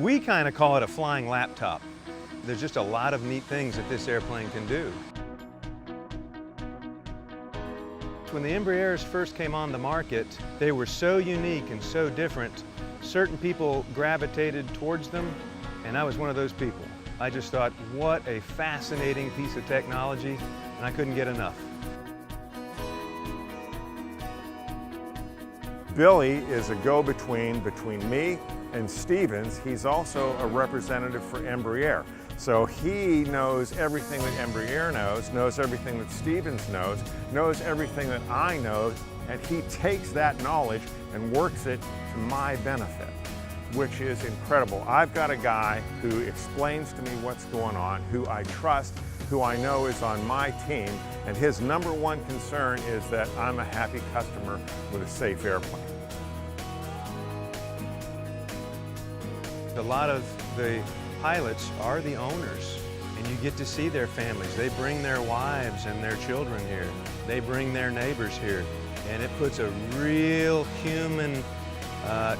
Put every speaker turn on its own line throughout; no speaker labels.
We kind of call it a flying laptop. There's just a lot of neat things that this airplane can do. When the Embraers first came on the market, they were so unique and so different. Certain people gravitated towards them, and I was one of those people. I just thought, what a fascinating piece of technology, and I couldn't get enough.
Billy is a go-between between me and Stevens. He's also a representative for Embraer. So he knows everything that Embraer knows everything that Stevens knows everything that I know, and he takes that knowledge and works it to my benefit, which is incredible. I've got a guy who explains to me what's going on, who I trust, who I know is on my team, and his number one concern is that I'm a happy customer with a safe airplane.
A lot of the pilots are the owners, and you get to see their families. They bring their wives and their children here. They bring their neighbors here, and it puts a real human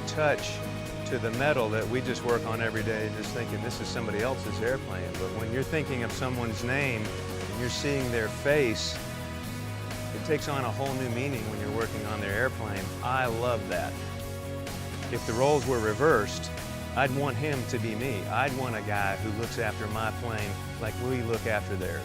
touch to the metal that we just work on every day, just thinking this is somebody else's airplane. But when you're thinking of someone's name and you're seeing their face, it takes on a whole new meaning when you're working on their airplane. I love that. If the roles were reversed, I'd want him to be me. I'd want a guy who looks after my plane like we look after theirs.